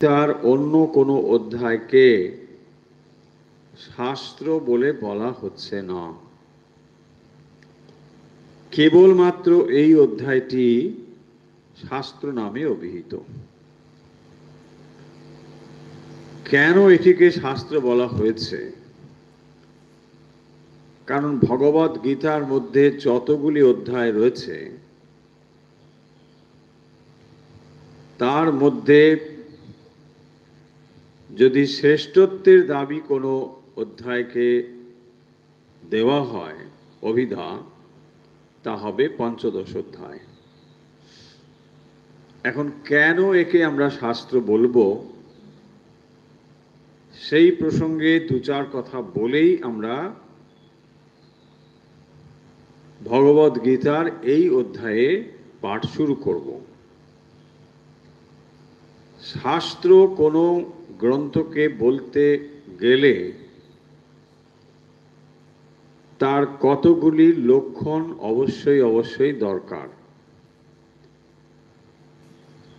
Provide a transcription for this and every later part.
তার অন্য কোনো অধ্যায়কে শাস্ত্র বলে বলা হচ্ছে না। কেবলমাত্র এই অধ্যায়টি শাস্ত্র নামে অভিহিত। কেন এটিকে শাস্ত্র বলা হয়েছে? কারণ ভগবদ গীতার মধ্যে যতগুলি অধ্যায় রয়েছে তার মধ্যে যদি শ্রেষ্ঠত্বের দাবি কোনো অধ্যায়কে দেওয়া হয় অভিধা, তা হবে পঞ্চদশ অধ্যায়। এখন কেন একে আমরা শাস্ত্র বলবো, সেই প্রসঙ্গে দু চার কথা বলেই আমরা ভগবদ গীতার এই অধ্যায়ে পাঠ শুরু করব। শাস্ত্র কোনো গ্রন্থকে বলতে গেলে তার কতগুলি লক্ষণ অবশ্যই দরকার,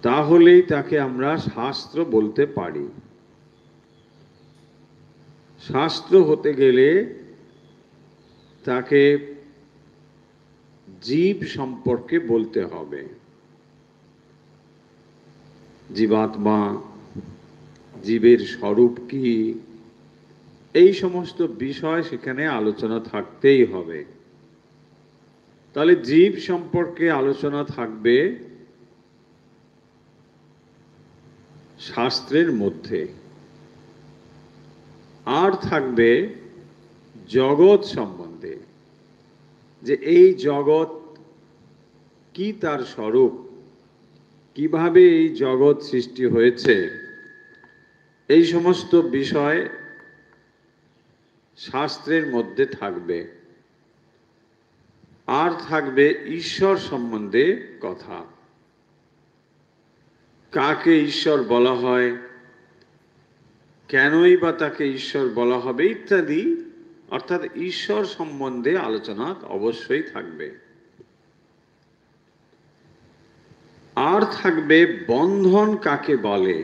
তাহলেই তাকে আমরা শাস্ত্র বলতে পারি। শাস্ত্র হতে গেলে তাকে জীব সম্পর্কে বলতে হবে। জীবাত্মা, জীবের স্বরূপ কি, এই সমস্ত বিষয় সেখানে আলোচনা থাকতেই হবে। তাহলে জীব সম্পর্কে আলোচনা থাকবে শাস্ত্রের মধ্যে, আর থাকবে জগৎ সম্বন্ধে, যে এই জগৎ কি, তার স্বরূপ, কিভাবে এই জগৎ সৃষ্টি হয়েছে, এই সমস্ত বিষয় শাস্ত্রের মধ্যে থাকবে। আর থাকবে ঈশ্বর সম্বন্ধে কথা, কাকে ঈশ্বর বলা হয়, কেনই বা তাকে ঈশ্বর বলা হবে ইত্যাদি, অর্থাৎ ঈশ্বর সম্বন্ধে আলোচনা অবশ্যই থাকবে। আর থাকবে বন্ধন কাকে বলে,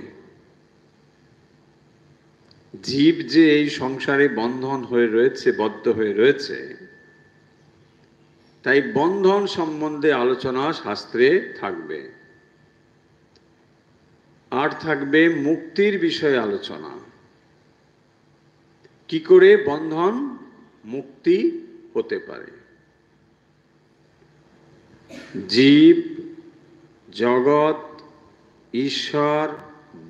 জীব যে এই সংসারে বন্ধন হয়ে রয়েছে, বদ্ধ হয়ে রয়েছে, তাই বন্ধন সম্বন্ধে আলোচনা শাস্ত্রে থাকবে। আর থাকবে মুক্তির বিষয়ে আলোচনা, কি করে বন্ধন মুক্তি হতে পারে। জীব, জগৎ, ঈশ্বর,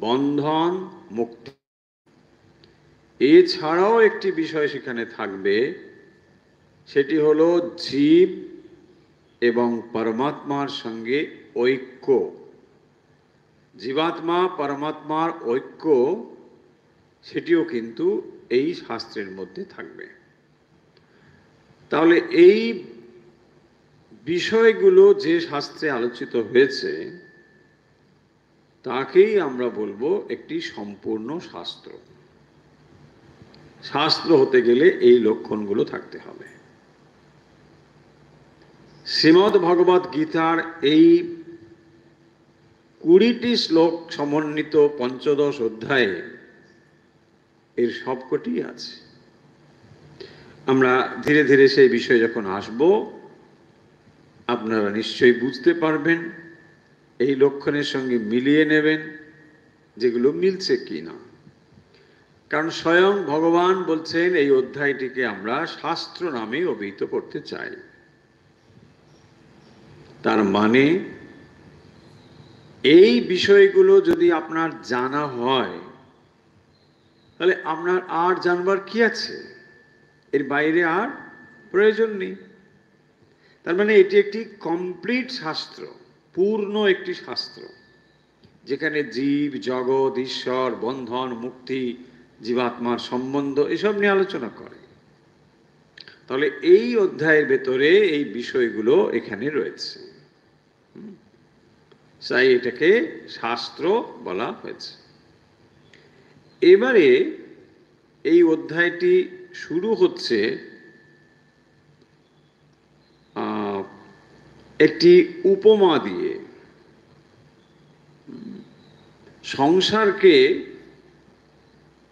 বন্ধন, মুক্তি, এছাড়াও একটি বিষয় সেখানে থাকবে, সেটি হলো জীব এবং পরমাত্মার সঙ্গে ঐক্য। জীবাত্মা পরমাত্মার ঐক্য, সেটিও কিন্তু এই শাস্ত্রের মধ্যে থাকবে। তাহলে এই বিষয়গুলো যে শাস্ত্রে আলোচিত হয়েছে তাকেই আমরা বলবো একটি সম্পূর্ণ শাস্ত্র। শাস্ত্র হতে গেলে এই লক্ষণগুলো থাকতে হবে। শ্রীমদ্ ভগবদ গীতার এই 20টি শ্লোক সমন্বিত পঞ্চদশ অধ্যায়ে এর সবকটি আছে। আমরা ধীরে ধীরে সেই বিষয়ে যখন আসব, আপনারা নিশ্চয়ই বুঝতে পারবেন, এই লক্ষণের সঙ্গে মিলিয়ে নেবেন যেগুলো মিলছে কি না। কারণ স্বয়ং ভগবান বলছেন এই অধ্যায়টিকে আমরা শাস্ত্র নামে অভিহিত করতে চাই। তার মানে এই বিষয়গুলো যদি আপনার জানা হয়, তাহলে আপনার আর জানবার কি আছে, এর বাইরে আর প্রয়োজন নেই। তার মানে এটি একটি কমপ্লিট শাস্ত্র, পূর্ণ একটি শাস্ত্র, যেখানে জীব, জগৎ, ঈশ্বর, বন্ধন, মুক্তি, জীবাত্মার সম্বন্ধ এসব নিয়ে আলোচনা করে। তাহলে এই অধ্যায়ের ভেতরে এই বিষয়গুলো এখানে রয়েছে, তাই এটাকে শাস্ত্র বলা হয়েছে। এবারে এই অধ্যায়টি শুরু হচ্ছে একটি উপমা দিয়ে। সংসারকে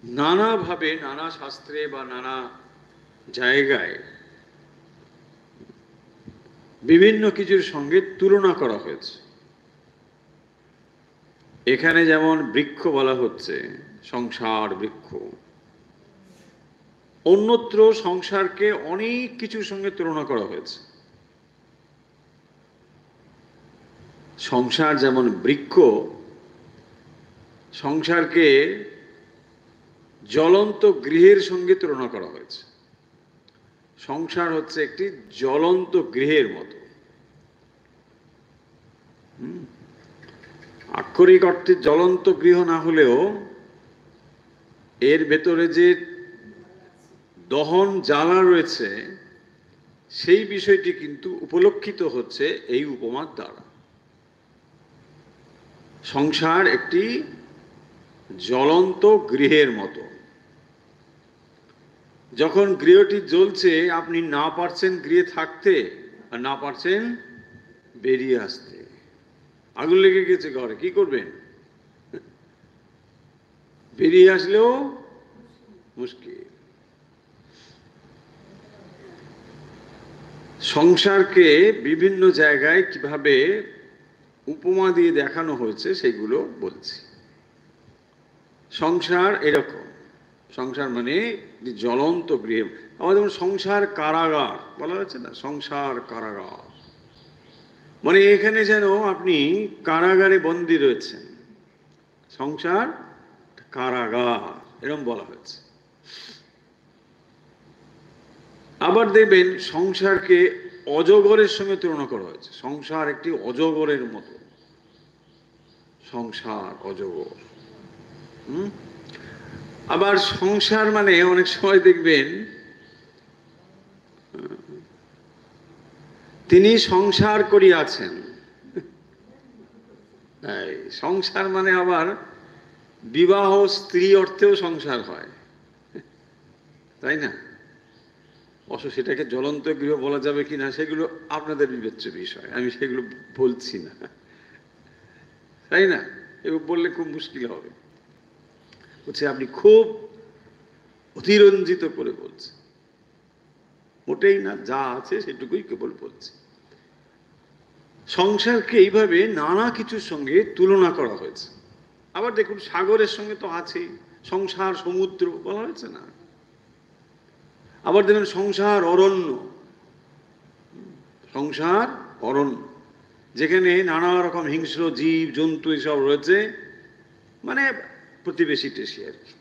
নানাভাবে, নানা শাস্ত্রে বা নানা জায়গায় বিভিন্ন কিছুর সঙ্গে তুলনা করা হয়েছে। এখানে যেমন বৃক্ষ বলা হচ্ছে, সংসার বৃক্ষ, অন্যত্র সংসারকে অনেক কিছুর সঙ্গে তুলনা করা হয়েছে। সংসার যেমন বৃক্ষ, সংসারকে জ্বলন্ত গৃহের সঙ্গে তুলনা করা হয়েছে। সংসার হচ্ছে একটি জ্বলন্ত গৃহের মতো। আক্ষরিক অর্থে জ্বলন্ত গৃহ না হলেও এর ভেতরে যে দহন জ্বালা রয়েছে সেই বিষয়টি কিন্তু উপলক্ষিত হচ্ছে এই উপমার দ্বারা। সংসার একটি জ্বলন্ত গৃহের মতো। যখন গৃহটি জ্বলছে, আপনি না পারছেন গৃহে থাকতে আর না পারছেন বেরিয়ে আসতে। আগুন লেগে গেছে ঘরে, কি করবেন? বেরিয়ে আসলেও মুশকিল। সংসারকে বিভিন্ন জায়গায় কিভাবে উপমা দিয়ে দেখানো হয়েছে সেগুলো বলছি। সংসার এরকম, সংসার মানে জ্বলন্ত গৃহ। আমাদের যেমন সংসার কারাগার বলা হচ্ছে না, সংসার কারাগার মানে এখানে যেন আপনি কারাগারে বন্দী রয়েছেন। সংসার কারাগার এরকম বলা হয়েছে। আবার দেখবেন সংসারকে অজগরের সঙ্গে তুলনা করা হয়েছে। সংসার একটি অজগরের মতো। সংসার অজগর। আবার সংসার মানে অনেক সময় দেখবেন তিনি সংসার করিয়াছেন। সংসার মানে আবার বিবাহ স্ত্রী অর্থেও সংসার হয়, তাই না? অবশ্য সেটাকে জ্বলন্ত গৃহ বলা যাবে কিনা সেগুলো আপনাদের বিবেচ্য বিষয়, আমি সেগুলো বলছি না, তাই না? এগুলো বললে খুব মুশকিল হবে। বলছে আপনি খুব অতিরঞ্জিত করে বলছেন। মোটেই না, যা আছে সেটুকুই কেবল বলছে। সংসারকে এইভাবে নানা কিছুর সঙ্গে তুলনা করা হয়েছে। আবার দেখুন সাগরের সঙ্গে তো আছেই, সংসার সমুদ্র বলা হয়েছে না? আবার দেখবেন সংসার অরণ্য, সংসার অরণ্য যেখানে নানা রকম হিংস্র জীব জন্তু এসব রয়েছে, মানে প্রতিবেশী টেশি আর কি,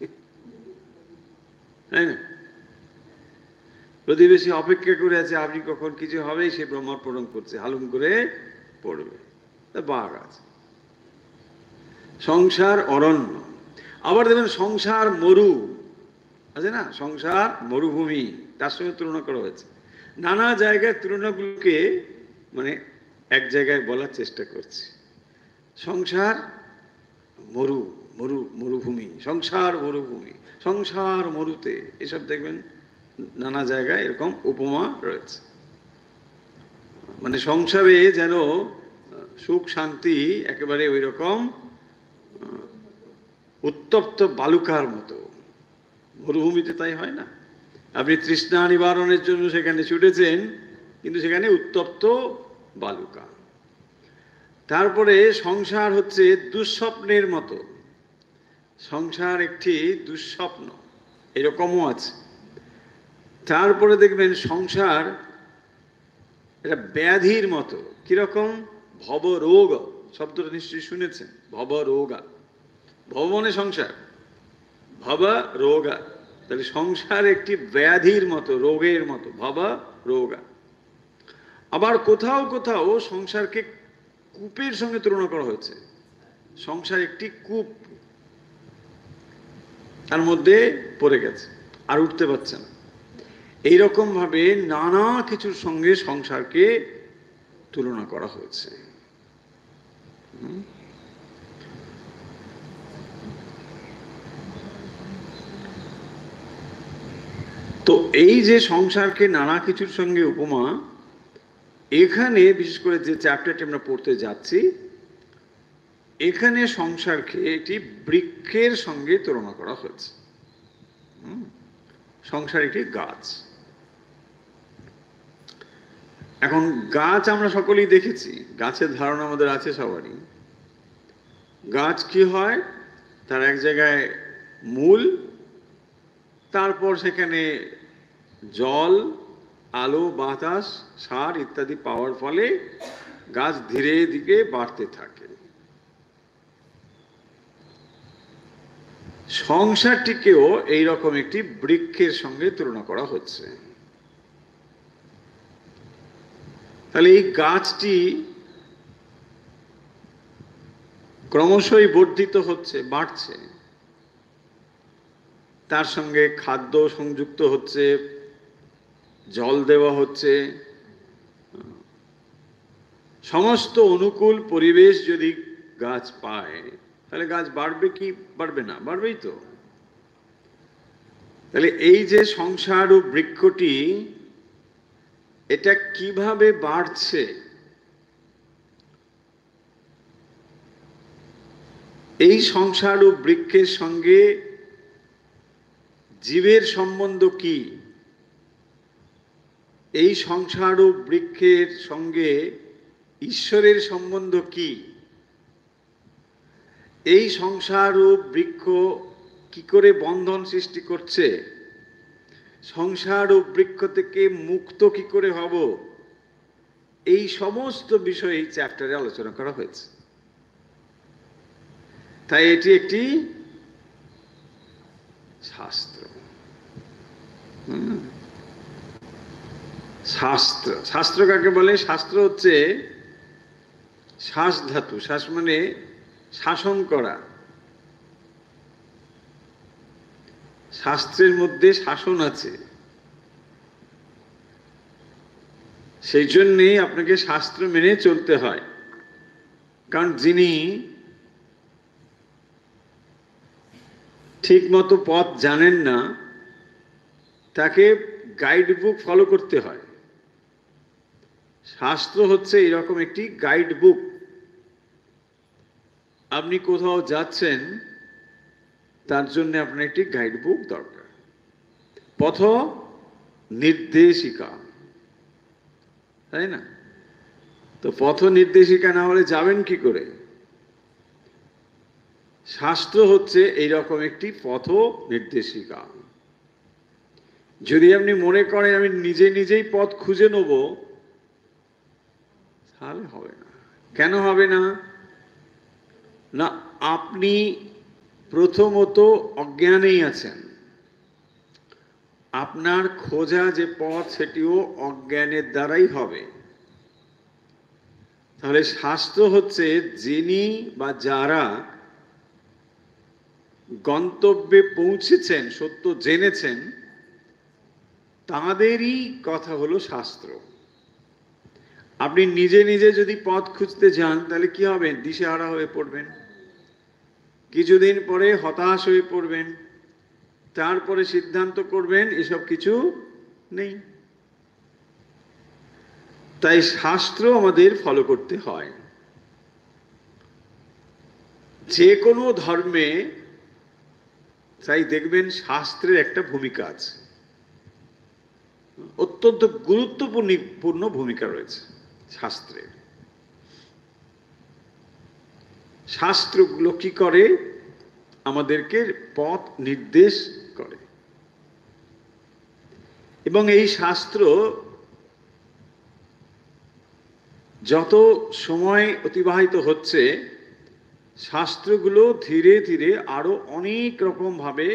তাই না? প্রতিবেশী অপেক্ষা করে আছে আপনি কখন কিছু হবে, সে ব্রহ্মার্পণ করছে, হালুম করে পড়বে, বাঘ আছে। সংসার অরণ্য। আবার দেখবেন সংসার মরু আছে না, সংসার মরুভূমি, তার সঙ্গে তুলনা করা হয়েছে। নানা জায়গায় তুলনাগুলোকে মানে এক জায়গায় বলার চেষ্টা করছি। সংসার মরু, মরুভূমি, সংসার মরুভূমি, সংসার মরুতে, এসব দেখবেন নানা জায়গায় এরকম উপমা রয়েছে। মানে সংসারে যেন সুখ শান্তি একেবারে ওই রকম উত্তপ্ত বালুকার মতো। মরুভূমিতে তাই হয় না? আপনি তৃষ্ণা নিবারণের জন্য সেখানে ছুটেছেন, কিন্তু সেখানে উত্তপ্ত বালুকা। তারপরে সংসার হচ্ছে দুঃস্বপ্নের মতো। সংসার একটি দুঃস্বপ্ন, এরকমও আছে। তারপরে দেখবেন সংসার এটা ব্যাধির মতো। কিরকম? ভবরোগ শব্দটা নিশ্চয়ই শুনেছেন। ভবরোগা, ভব মানে সংসার, ভবা রোগা, তাহলে সংসার একটি ব্যাধির মতো, রোগের মতো, ভবা রোগা। আবার কোথাও কোথাও সংসারকে কূপের সঙ্গে তুলনা করা হয়েছে। সংসার একটি কূপ, তার মধ্যে পড়ে গেছে, আর উঠতে পারছে না। এইরকম ভাবে নানা কিছুর সঙ্গে সংসারকে তুলনা করা হয়েছে। তো এই যে সংসারকে নানা কিছুর সঙ্গে উপমা, এখানে বিশেষ করে যে চ্যাপ্টারটি আমরা পড়তে যাচ্ছি এখানে সংসারকে একটি বৃক্ষের সঙ্গে তুলনা করা হয়েছে। সংসার একটি গাছ। এখন গাছ আমরা সকলেই দেখেছি, গাছের ধারণা আমাদের আছে সবারই। গাছ কি হয়, তার এক জায়গায় মূল, তারপর সেখানে জল, আলো, বাতাস, সার ইত্যাদি পাওয়ার ফলে গাছ ধীরে ধীরে বাড়তে থাকে। সংসারটিকেও এইরকম একটি বৃক্ষের সঙ্গে তুলনা করা হচ্ছে। তাহলে এই গাছটি ক্রমশই বর্ধিত হচ্ছে, বাড়ছে, তার সঙ্গে খাদ্য সংযুক্ত হচ্ছে, জল দেওয়া হচ্ছে। সমস্ত অনুকূল পরিবেশ যদি গাছ পায় তাহলে গাছ বাড়বে কি বাড়বে না? বাড়বেই তো। তাহলে এই যে সংসার ও বৃক্ষটি, এটা কিভাবে বাড়ছে, এই সংসার ও বৃক্ষের সঙ্গে জীবের সম্বন্ধ কি, এই সংসার ও বৃক্ষের সঙ্গে ঈশ্বরের সম্বন্ধ কি, এই সংসার ও বৃক্ষ কি করে বন্ধন সৃষ্টি করছে, সংসার ও বৃক্ষ থেকে মুক্ত কি করে হব, এই সমস্ত বিষয় এই চ্যাপ্টারে আলোচনা করা হয়েছে। তাই এটি একটি শাস্ত্র। শাস্ত্র, শাস্ত্র কাকে বলে? শাস্ত্র হচ্ছে শ্বাস ধাতু। শ্বাস মানে শাসন করা। শাস্ত্রের মধ্যে শাসন আছে, সেই জন্যেই আপনাকে শাস্ত্র মেনে চলতে হয়। কারণ যিনি ঠিক মতো পথ জানেন না, তাকে গাইড বুক ফলো করতে হয়। শাস্ত্র হচ্ছে এরকম একটি গাইড বুক। আপনি কোথাও যাচ্ছেন, তার জন্য আপনার একটি গাইড বুক দরকার, পথ নির্দেশিকা, তাই না? তো পথ নির্দেশিকা না হলে যাবেন কি করে? শাস্ত্র হচ্ছে এইরকম একটি পথ নির্দেশিকা। যদি আপনি মনে করেন আমি নিজে নিজেই পথ খুঁজে নেব, তাহলে হবে না। কেন হবে না? না, আপনি প্রথমত অজ্ঞানেই আছেন। আপনার খোঁজা যে পথ, সেটিও অজ্ঞানের দ্বারাই হবে। তাহলে শাস্ত্র হচ্ছে যিনি বা যারা গন্তব্যে পৌঁছেছেন, সত্য জেনেছেন, তাদেরই কথা হলো শাস্ত্র। আপনি নিজে নিজে যদি পথ খুঁজতে যান, তাহলে কি হবে? দিশেহারা হয়ে পড়বেন, কিছুদিন পরে হতাশ হয়ে পড়বেন, তারপরে সিদ্ধান্ত করবেন এসব কিছু নেই। তাই শাস্ত্র আমাদের ফলো করতে হয়। যে কোনো ধর্মে তাই দেখবেন শাস্ত্রের একটা ভূমিকা আছে, অত্যন্ত গুরুত্বপূর্ণ ভূমিকা রয়েছে শাস্ত্রের। শাস্ত্রগুলো কি করে? আমাদেরকে পথ নির্দেশ করে। এবং এই শাস্ত্র যত সময় অতিবাহিত হচ্ছে, শাস্ত্রগুলো ধীরে ধীরে আরো অনেক রকম ভাবে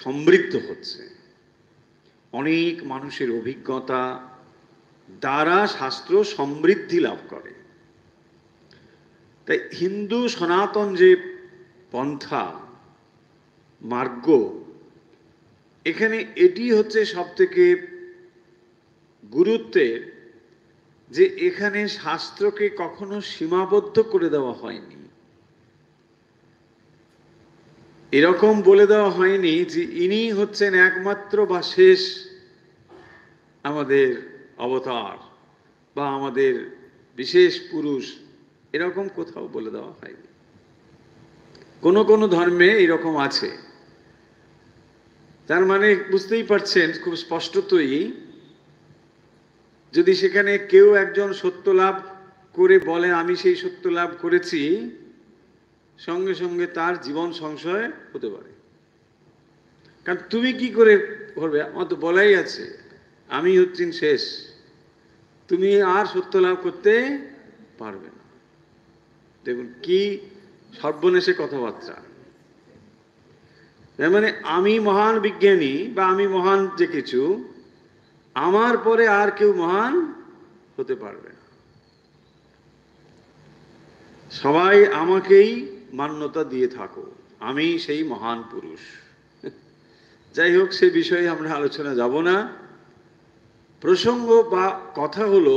সমৃদ্ধ হচ্ছে। অনেক মানুষের অভিজ্ঞতা দ্বারা শাস্ত্র সমৃদ্ধি লাভ করে। তাই হিন্দু সনাতন যে পন্থা, মার্গ, এখানে এটি হচ্ছে সব থেকে গুরুত্বের, যে এখানে শাস্ত্রকে কখনো সীমাবদ্ধ করে দেওয়া হয়নি। এরকম বলে দেওয়া হয়নি যে ইনি হচ্ছেন একমাত্র বা শেষ আমাদের অবতার বা আমাদের বিশেষ পুরুষ, এরকম কোথাও বলে দেওয়া হয়নি। কোনো কোনো ধর্মে এরকম আছে। তার মানে বুঝতেই পারছেন খুব স্পষ্টতই, যদি সেখানে কেউ একজন সত্য লাভ করে বলে আমি সেই সত্য লাভ করেছি, সঙ্গে সঙ্গে তার জীবন সংশয় হতে পারে। কারণ তুমি কি করে করবে, আমার তো বলাই আছে আমি হচ্ছেন শেষ, তুমি আর সত্য লাভ করতে পারবে না। দেখুন কি সর্বনেশে কথাবার্তা। তার মানে আমি মহান বিজ্ঞানী বা আমি মহান যে কিছু, আমার পরে আর কেউ মহান হতে পারবে না, সবাই আমাকেই মান্যতা দিয়ে থাকো, আমি সেই মহান পুরুষ। যাই হোক, সে বিষয়ে আমরা আলোচনা যাব না। প্রসঙ্গ বা কথা হলো,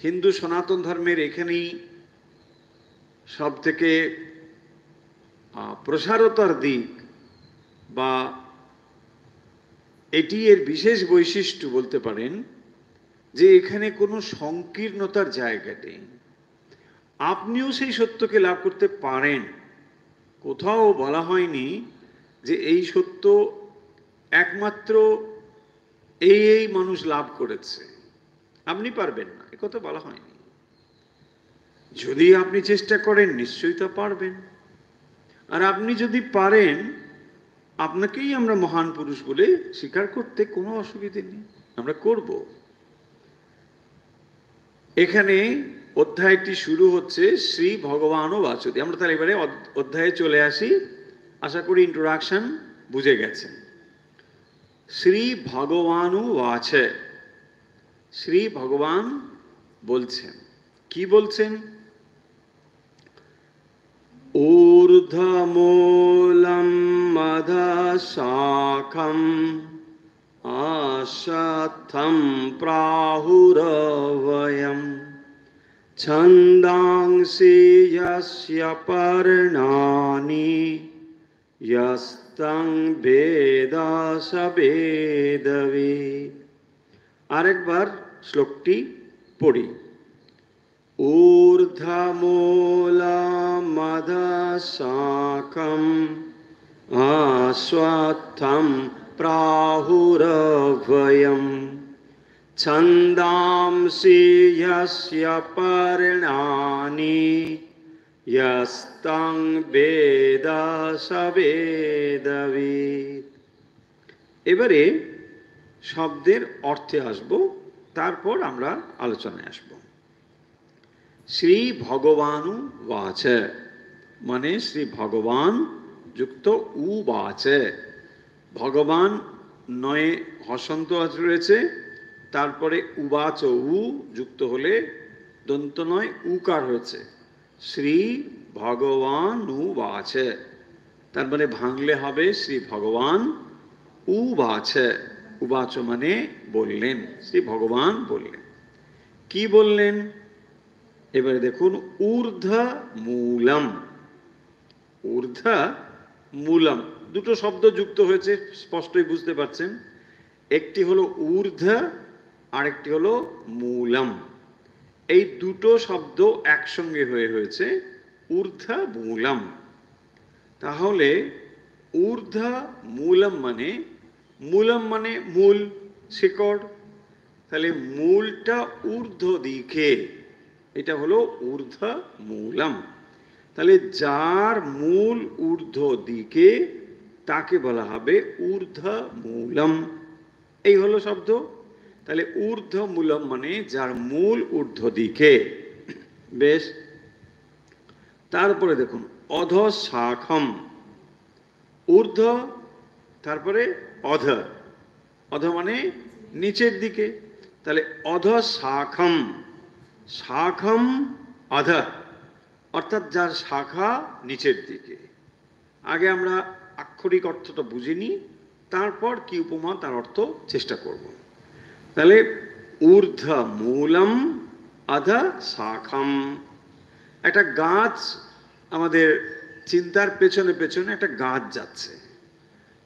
হিন্দু সনাতন ধর্মের এখানেই সব থেকে প্রসারতার দিক বা এটি এর বিশেষ বৈশিষ্ট্য বলতে পারেন, যে এখানে কোনো সংকীর্ণতার জায়গা নেই। আপনিও সেই সত্যকে লাভ করতে পারেন। কোথাও বলা হয়নি যে এই সত্য একমাত্র এই মানুষ লাভ করেছে, আপনি পারবেন না, এ কথা বলা হয়নি। যদি আপনি চেষ্টা করেন নিশ্চয়ই তা পারবেন। আর আপনি যদি পারেন, আপনাকেই আমরা মহান পুরুষ বলে স্বীকার করতে কোনো অসুবিধে নেই, আমরা করব। এখানে অধ্যায়টি শুরু হচ্ছে শ্রী ভগবানও বাচতি। আমরা তাহলে এবারে অধ্যায়ে চলে আসি। আশা করি ইন্ট্রোডাকশন বুঝে গেছেন। শ্রী ভগবানু বাচে, শ্রী ভগবান বলছেন। কি বলছেন? ঊর্ধ্বমূলম মধশাখম আশথম প্রাহুরভয়ম ছন্দাংসি যস্য পর্ণানি যস্তং বেদ স বেদবিদ। আরেকবার শ্লোকটি পড়ি। ঊর্ধ্বমূলমধশাখম আশ্বত্থম প্রাহুরভয়ম ছন্দাংসি যস্য পর্ণানি যস্তং বেদ স বেদবিদ। এবারে শব্দের অর্থে আসব, তারপর আমরা আলোচনায় আসব। শ্রী ভগবানু বাচে মানে শ্রী ভগবান যুক্ত উ বাচে। ভগবান নয়ে হসন্ত রয়েছে, তারপরে উবাচ উ যুক্ত হলে দন্ত নয় উকার হয়েছে, শ্রী ভগবান উ বাচে। তার মানে ভাঙলে হবে শ্রী ভগবান উ বাচে। উবাচ মানে বললেন, শ্রী ভগবান বললেন। কি বললেন? এবারে দেখুন, ঊর্ধ্ব মূলম। ঊর্ধ্ব মূলম দুটো শব্দ যুক্ত হয়েছে, স্পষ্টই বুঝতে পারছেন। একটি হলো ঊর্ধ্ব, আরেকটি হলো মূলম। এই দুটো শব্দ একসঙ্গে হয়েছে ঊর্ধ্ব মূলম। তাহলে ঊর্ধ্ব মূলম মানে, মূলম মানে মূল, শিকড়। তাহলে মূলটা ঊর্ধ্ব দিকে, এটা হলো ঊর্ধ্ব মূলম। তাহলে যার মূল ঊর্ধ্ব দিকে তাকে বলা হবে ঊর্ধ্ব মূলম। এই হলো শব্দ। তাহলে ঊর্ধ্ব মূলম মানে যার মূল ঊর্ধ্ব দিকে। বেশ, তারপরে দেখুন অধশাখম। ঊর্ধ্ব, তারপরে অধ। অধ মানে নিচের দিকে। তাহলে অধশাখম, শাখম অধ, অর্থাৎ যার শাখা নিচের দিকে। আগে আমরা আক্ষরিক অর্থটা বুঝিনি, তারপর কি উপমা তার অর্থ চেষ্টা করব। তাহলে ঊর্ধ্ব মূলম অধ শাখম। একটা গাছ, আমাদের চিন্তার পেছনে পেছনে একটা গাছ যাচ্ছে।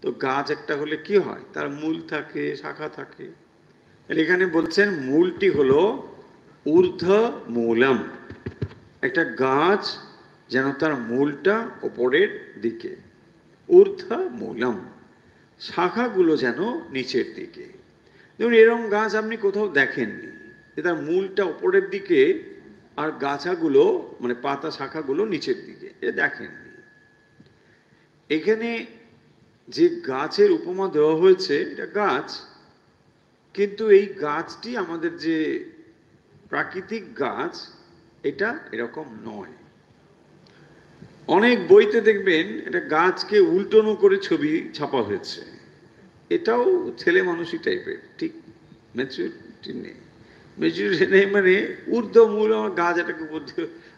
তো গাছ একটা হলে কি হয়, তার মূল থাকে, শাখা থাকে। এখানে বলছেন মূলটি হলো ঊর্ধ্ব মূলম। একটা গাছ যেন তার মূলটা ওপরের দিকে। ঊর্ধ্ব মূলম, শাখাগুলো যেন নিচের দিকে। দেখুন এরকম গাছ আপনি কোথাও দেখেননি, তার মূলটা ওপরের দিকে আর গাছাগুলো মানে পাতা শাখাগুলো নিচের দিকে, এ দেখেননি। এখানে যে গাছের উপমা দেওয়া হয়েছে এটা গাছ, কিন্তু এই গাছটি আমাদের যে প্রাকৃতিক গাছ এটা এরকম নয়। অনেক বইতে দেখবেন এটা গাছকে উল্টোনো করে ছবি ছাপা হয়েছে, এটাও ছেলে মানুষই টাইপের, ঠিক ম্যাচুরিটি নেই। ম্যাচুরিটি নেই মানে ঊর্ধ্ব মূল আমার গাছ এটাকে বলতে,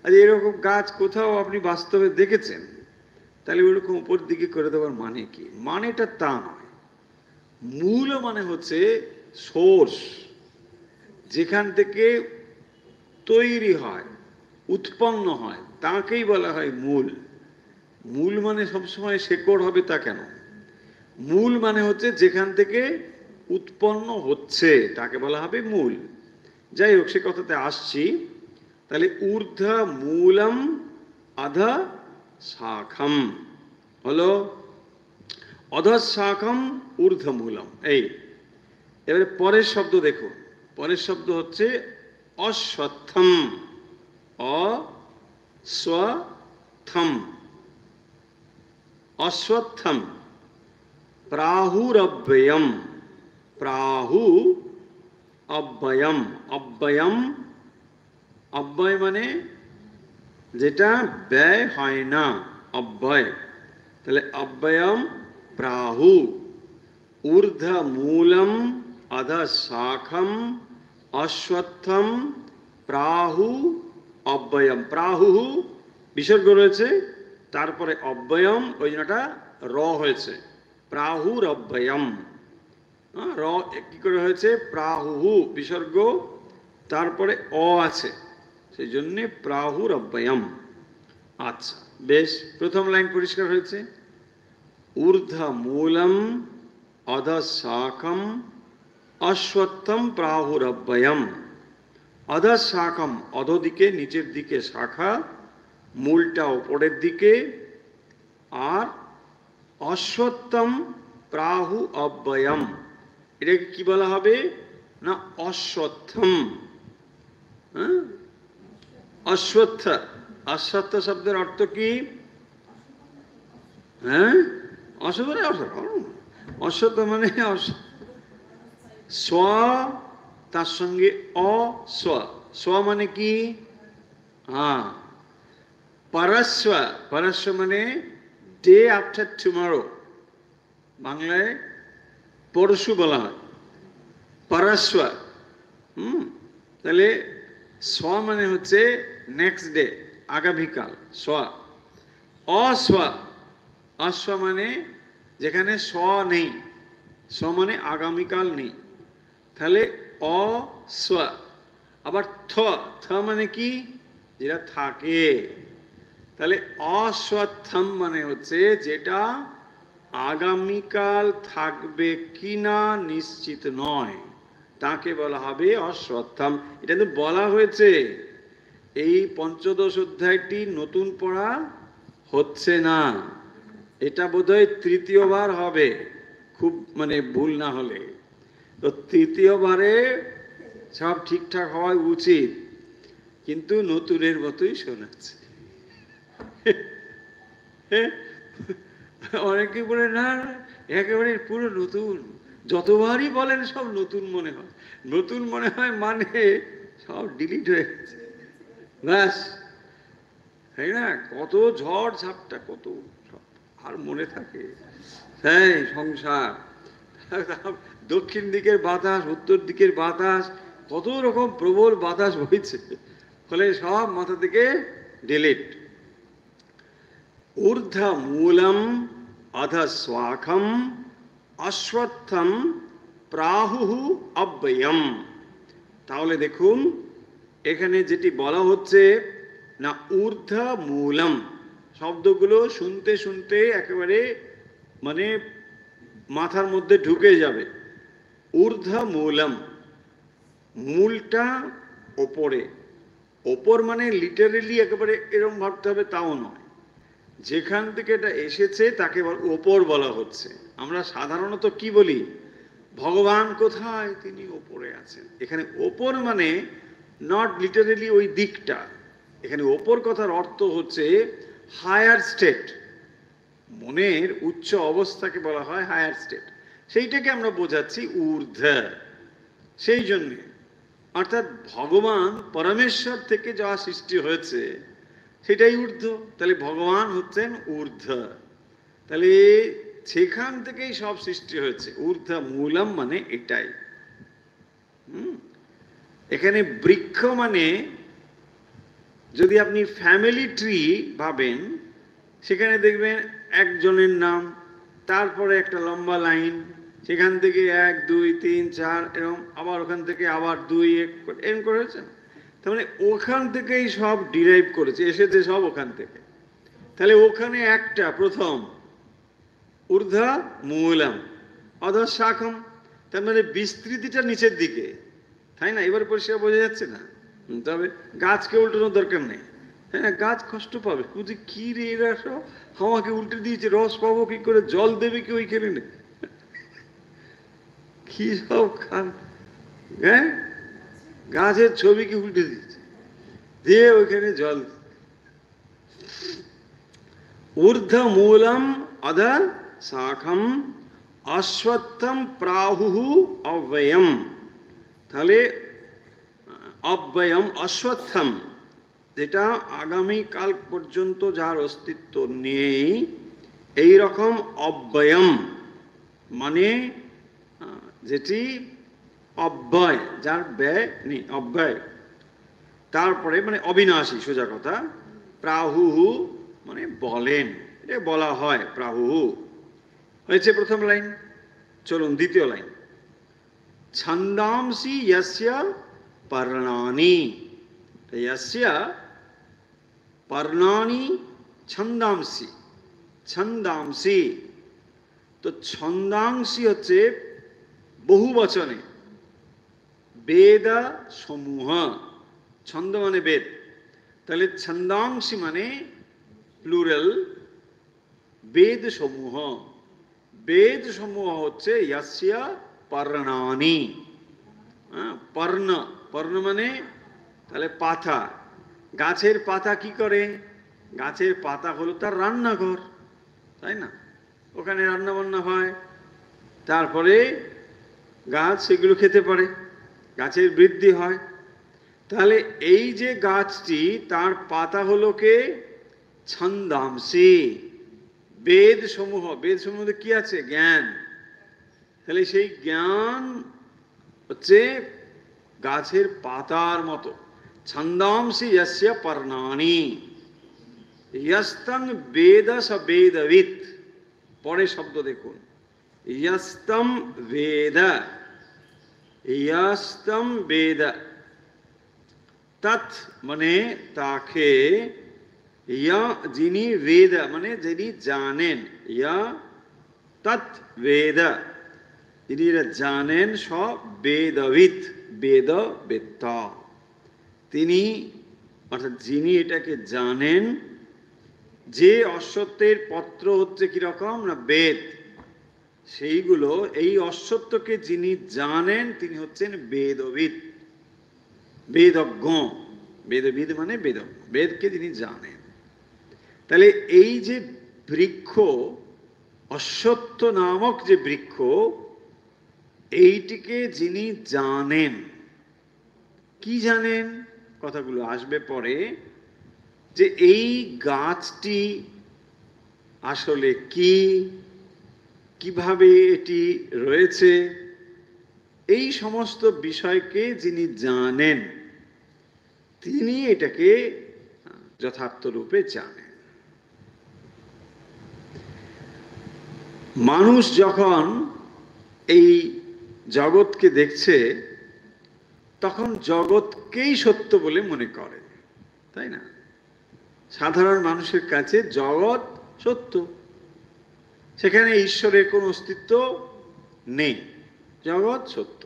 আর এরকম গাছ কোথাও আপনি বাস্তবে দেখেছেন? তাহলে ওরকম উপর দিকে করে দেওয়ার মানে কি? মানেটা তা নয়। মূল মানে হচ্ছে সোর্স, যেখান থেকে তৈরি হয়, উৎপন্ন হয়, তাকেই বলা হয় মূল। মূল মানে সবসময় শেকড় হবে তা কেন? মূল মানে হচ্ছে যেখান থেকে উৎপন্ন হচ্ছে তাকে বলা হবে মূল। যাই হোক, সে কথাতে আসছি। তাহলে ঊর্ধ্ব মূলম অধ শাখম হলো, অধ শাখম ঊর্ধ্ব মূলম। এই এবারে পরের শব্দ দেখুন, পরের শব্দ হচ্ছে অশ্বত্থম। অশ্বত্থম, অশ্বত্থম। প্রাহুরব্যয়ম, প্রাহু অব্যয়ম, অব্যয়ম, অব্যয় মানে যেটা ব্যয় হয় না, অব্যয়। তাহলে অব্যয়ম প্রাহু, ঊর্ধ্ব মূলম অধ শাখম অশ্বত্থম প্রাহু অব্যয়ম। প্রাহু বিসর্গ রয়েছে, তারপরে অব্যয়ম, ওই জন্যটা র হয়েছে, প্রাহুর অব্যয়ম। র কি করে হয়েছে? প্রাহু বিসর্গ, তারপরে অ আছে, সেই জন্যে প্রাহুর অব্যয়ম। আচ্ছা বেশ, প্রথম লাইন পরিষ্কার হয়েছে। ঊর্ধ্ব মূলম অধ শাখম অশ্বত্থম প্রাহুর অব্যয়ম। অধ শাখম, অধদিকে নিচের দিকে শাখা, মূলটা ওপরের দিকে, আর অশ্বত্থম প্রাহু অব্যয়ম, এটাকে কি বলা হবে না? অশ্বত্থম। হ্যাঁ, অশ্বত্থ, অশ্বত্থ শব্দের অর্থ কি? হ্যাঁ, অশ্বত্থ, অশ্বত্থ মানে স্ব, তার সঙ্গে অস্ব। স্ব মানে কি? হ্যাঁ, পরস্ব, পরস্ব মানে ডে আফটার টুমরো, বাংলায় পরশু বলা হয়, পরস্ব। তাহলে স্ব মানে হচ্ছে নেক্সট ডে, আগামীকাল, স্ব। অস্ব, অস্ব মানে যেখানে স্ব নেই, স্ব মানে আগামীকাল নেই, তাহলে অস্ব। আবার থ, থ মানে কি? যেটা থাকে। তাহলে অশ্বত্থম মানে হচ্ছে যেটা আগামীকাল থাকবে কিনা নিশ্চিত নয়, তাকে বলা হবে অশ্বত্থম। এটা তো বলা হয়েছে, এই পঞ্চদশ অধ্যায়টি নতুন পড়া হচ্ছে না, এটা বোধহয় তৃতীয়বার হবে, খুব মানে ভুল না হলে। তো তৃতীয়বারে সব ঠিকঠাক হওয়া উচিত, কিন্তু নতুনের মতোই শোনাচ্ছে। অনেকে বলে না একেবারে পুরো নতুন, যতবারই বলেন সব নতুন মনে হয়। নতুন মনে হয় মানে সব ডিলিট হয়ে গেছে, ব্যাস, তাই না? কত ঝড় ঝাপটা, কত আর মনে থাকে? সেই সংসার, দক্ষিণ দিকের বাতাস, উত্তর দিকের বাতাস, কত রকম প্রবল বাতাস বইছে, ফলে সব মাথা থেকে ডিলিট। ঊর্ধ্ব মূলম অধ শাখম অশ্বত্থম প্রাহু অব্যয়ম। তাহলে দেখুন এখানে যেটি বলা হচ্ছে না, ঊর্ধ্ব মূলম শব্দগুলো শুনতে শুনতে একেবারে মানে মাথার মধ্যে ঢুকে যাবে। ঊর্ধ্ব মূলম, মূলটা ওপরে, ওপর মানে লিটারেলি একেবারে এরকম ভাবতে হবে তাও নয়, যেখান থেকে এটা এসেছে তাকে ওপর বলা হচ্ছে। আমরা সাধারণত কি বলি, ভগবান কোথায়, তিনি ওপরে আছেন। এখানে ওপর মানে নট লিটারেলি ওই দিকটা, এখানে ওপর কথার অর্থ হচ্ছে হায়ার স্টেট, মনের উচ্চ অবস্থাকে বলা হয় হায়ার স্টেট, সেইটাকে আমরা বোঝাচ্ছি ঊর্ধ্ব। সেই জন্যে অর্থাৎ ভগবান পরমেশ্বর থেকে যা সৃষ্টি হয়েছে সেটাই ঊর্ধ্ব, তাহলে ভগবান হচ্ছেন ঊর্ধ্ব, তাহলে সেখান থেকেই সব সৃষ্টি হয়েছে। ঊর্ধ্ব মূলম মানে এটাই। এখানে বৃক্ষ মানে যদি আপনি ফ্যামিলি ট্রি ভাবেন, সেখানে দেখবেন একজনের নাম, তারপরে একটা লম্বা লাইন, সেখান থেকে 1 2 3 4 এরকম, আবার ওখান থেকে আবার 2 1 এরকম করেছে। তার মানে ওখান থেকেই সব ডিরাইভ করেছে, এসেছে সব ওখান থেকে। তাহলে ওখানে একটা প্রথম ঊর্ধ্ব মূলম অধঃ শাখম, তার মানে বিস্তৃতিটা নিচের দিকে, তাই না? এবার পরিষ্কার বোঝা যাচ্ছে না? তবে গাছকে উল্টানোর দরকার নেই, হ্যাঁ গাছ কষ্ট পাবে, বুঝি কি রে এরা সব আমাকে উল্টে দিয়েছে, রস পাবো কি করে, জল দেবে কি ওইখানে, কি সব খান, হ্যাঁ গাছের ছবিকে উল্টে দিয়েছে, দিয়ে ওইখানে জল। ঊর্ধ্ব মূলম অধঃ শাখম অশ্বত্থম প্রাহুঃ অব্যয়ম, তাহলে অব্যয়ম অশ্বত্থম, যেটা আগামীকাল পর্যন্ত যার অস্তিত্ব নেই, এই রকম অব্যয়ম মানে যেটি অব্যয়, যার ব্যয় নেই, অব্যয়। তারপরে মানে অবিনাশী, সোজা কথা। প্রাহুঃ মানে বলেন, এটা বলা হয় প্রাহুঃ, হয়েছে প্রথম লাইন। চলুন দ্বিতীয় লাইন। ছন্দাংসি যস্য পর্ণানি, যস্য পর্ণানি ছন্দাংসি, ছন্দাংসি, তো ছন্দাংসি হচ্ছে বহু বচনে বেদ সমূহ, ছন্দ মানে বেদ, তাহলে ছন্দাংসি মানে প্লুরাল, বেদ সমূহ, বেদ সমূহ হচ্ছে যস্য পর্ণানি। পর্ণ, পর্ণ মানে তাহলে পাতা, গাছের পাতা কি করে, গাছের পাতা হলো তার রান্নাঘর, তাই না? ওখানে রান্না বান্না হয়, তারপরে গাছ সেগুলো খেতে পারে, গাছের বৃদ্ধি হয়। তাহলে এই যে গাছটি, তার পাতা হলো কে, ছন্দাংসি, বেদ সমূহ। বেদ সমূহ কি আছে, জ্ঞান, তাহলে সেই জ্ঞান হচ্ছে গাছের পাতার মতো। ছন্দাংসি যস্য পর্ণানি ইয়স্তং বেদ স বেদবিৎ, পরে শব্দ দেখুন, ইয়স্তম বেদ, ইয়স্তম বেদ, তৎ মানে তাকে, ইয়া যিনি, বেদ মানে যিনি জানেন, ইয়া তৎ বেদ যিনি জানেন, স বেদবিৎ বেদবেত্তা, তিনি অর্থাৎ যিনি এটাকে জানেন। যে অশ্বত্থের পত্র হচ্ছে কিরকম না বেদ, সেইগুলো এই অশ্বত্থকে যিনি জানেন তিনি হচ্ছেন বেদবিৎ, বেদজ্ঞ, বেদবিদ মানে বেদজ্ঞ, বেদকে যিনি জানেন। তাহলে এই যে বৃক্ষ, অশ্বত্থ নামক যে বৃক্ষ, এইটিকে যিনি জানেন, কি জানেন, কথাগুলো আসবে পরে, যে এই গাছটি আসলে কি, কিভাবে এটি রয়েছে, এই সমস্ত বিষয়কে যিনি জানেন, তিনি এটাকে যথার্থ রূপে জানেন। মানুষ যখন এই জগৎকে দেখছে, তখন জগৎকেই সত্য বলে মনে করে, তাই না? সাধারণ মানুষের কাছে জগৎ সত্য, সেখানে ঈশ্বরের কোনো অস্তিত্ব নেই, জগৎ সত্য।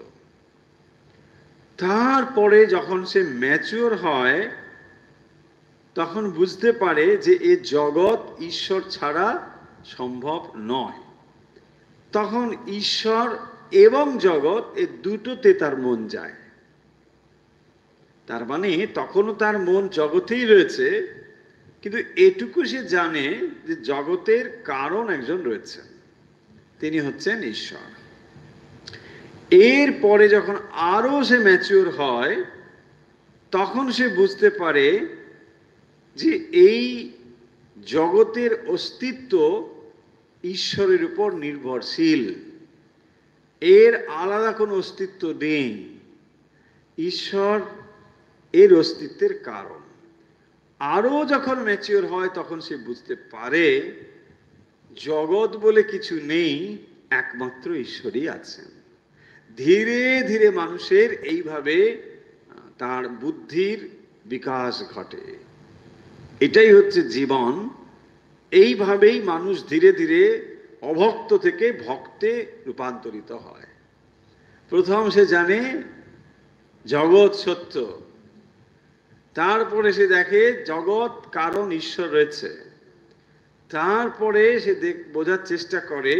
তারপরে যখন সে ম্যাচিওর হয়, তখন বুঝতে পারে যে এ জগৎ ঈশ্বর ছাড়া সম্ভব নয়। তখন ঈশ্বর এবং জগৎ এ দুটোতে তার মন যায়। তার মানে তখনও তার মন জগতেই রয়েছে, কিন্তু এটুকু সে জানে যে জগতের কারণ একজন রয়েছেন, তিনি হচ্ছেন ঈশ্বর। এরপরে যখন আরো সে ম্যাচিওর হয়, তখন সে বুঝতে পারে যে এই জগতের অস্তিত্ব ঈশ্বরের উপর নির্ভরশীল, এর আলাদা কোনো অস্তিত্ব নেই। ঈশ্বর এর অস্তিত্বের কারণ। আরো যখন ম্যাচিওর হয়, তখন সে বুঝতে পারে জগৎ বলে কিছু নেই, একমাত্র ঈশ্বরই আছেন। ধীরে ধীরে মানুষের এইভাবে তার বুদ্ধির বিকাশ ঘটে। এটাই হচ্ছে জীবন। এইভাবেই মানুষ ধীরে ধীরে অভক্ত থেকে ভক্তে রূপান্তরিত হয়। প্রথম সে জানে জগৎ সত্য, তারপরে সে দেখে জগৎ কারণ ঈশ্বর রয়েছে, তারপরে সে বোঝার চেষ্টা করে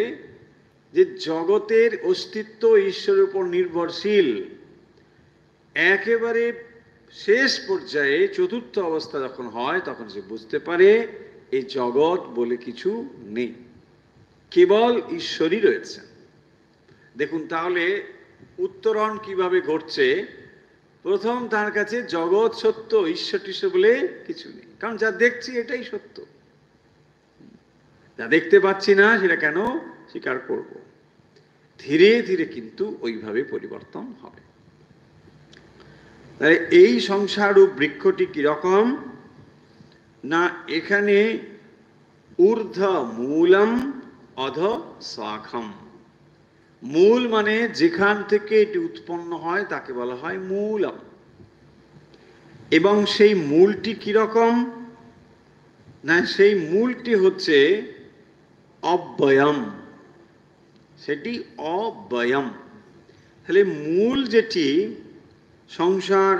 যে জগতের অস্তিত্ব ঈশ্বরের উপর নির্ভরশীল। একেবারে শেষ পর্যায়ে চতুর্থ অবস্থা যখন হয়, তখন সে বুঝতে পারে এই জগৎ বলে কিছু নেই, কেবল ঈশ্বরই রয়েছে। দেখুন তাহলে উত্তরণ কিভাবে ঘটছে। প্রথম তার কাছে জগৎ সত্য, ঈশ্বর টিশ্বর বলে কিছু নেই, কারণ যা দেখছি এটাই সত্য। যা দেখতে পাচ্ছি না সেটা কেন স্বীকার করব। ধীরে ধীরে কিন্তু ওইভাবে পরিবর্তন হবে। তাই এই সংসাররূপ বৃক্ষটি কিরকম না, এখানে ঊর্ধ্ব মূলম অধ শাখম। মূল মানে যেখান থেকে এটি উৎপন্ন হয় তাকে বলা হয় মূলম। এবং সেই মূলটি কিরকম না, সেই মূলটি হচ্ছে অব্যয়ম, সেটি অব্যয়ম। তাহলে মূল যেটি সংসার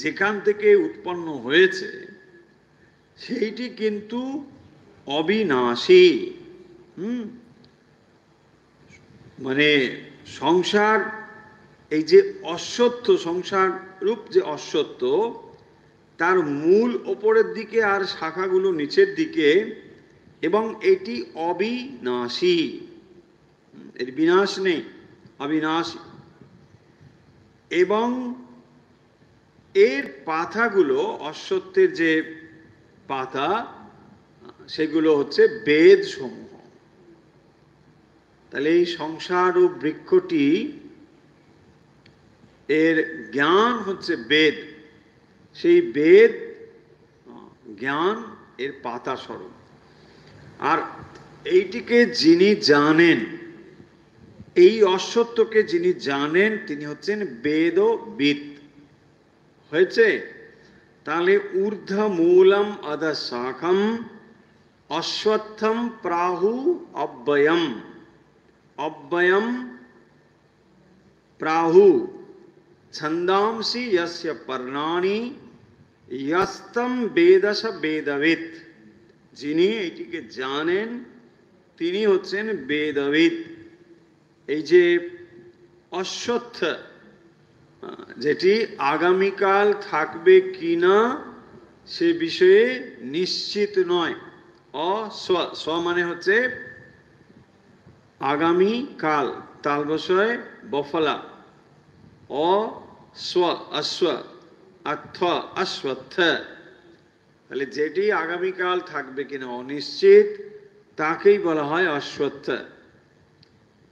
যেখান থেকে উৎপন্ন হয়েছে সেইটি কিন্তু অবিনাশী। মানে সংসার, এই যে অসত্য, সংসার রূপ যে অসত্য, তার মূল ওপরের দিকে আর শাখাগুলো নিচের দিকে, এবং এটি অবিনাশী, এর বিনাশ নেই, অবিনাশী। এবং এর পাতাগুলো, অশ্বত্থের যে পাতা, সেগুলো হচ্ছে বেদ সমূহ। তাহলে এই সংসার ও বৃক্ষটি, এর জ্ঞান হচ্ছে বেদ, সেই বেদ জ্ঞান এর পাতা স্বরূপ। আর এইটিকে যিনি জানেন, এই অসত্যকে যিনি জানেন, তিনি হচ্ছেন বেদবিদ। হয়েছে? তাহলে ঊর্ধ্ব মূলম অধ শাখম অশ্বত্থম প্রাহু অব্যয়ম। অব্যয়ম প্রাহু ছন্দাংসি যস্য পর্ণানি যস্তম বেদস বেদবিদ। যিনি এটিকে জানেন তিনি হচ্ছেন বেদবিদ। এই যে অশ্বত্থ, যেটি আগামীকাল থাকবে কিনা সে বিষয়ে নিশ্চিত নয়। অস্ব, স্ব মানে হচ্ছে আগামী কাল, তালবশয় বফলা। অস্ব, অশ্ব, অর্থ অশ্বত্থ। তাহলে যেটি আগামীকাল থাকবে কিনা অনিশ্চিত, তাকেই বলা হয় অশ্বত্থ।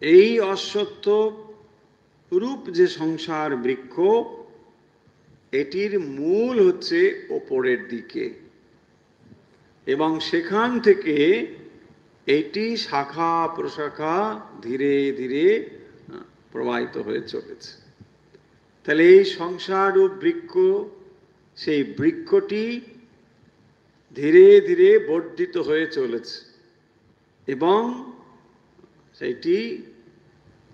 এই অশ্বত্থ রূপ যে সংসার বৃক্ষ, এটির মূল হচ্ছে ওপরের দিকে, এবং সেখান থেকে এটি শাখা প্রশাখা ধীরে ধীরে প্রবাহিত হয়ে চলেছে। তাহলে এই সংসার ও বৃক্ষ, সেই বৃক্ষটি ধীরে ধীরে বর্ধিত হয়ে চলেছে, এবং সেইটি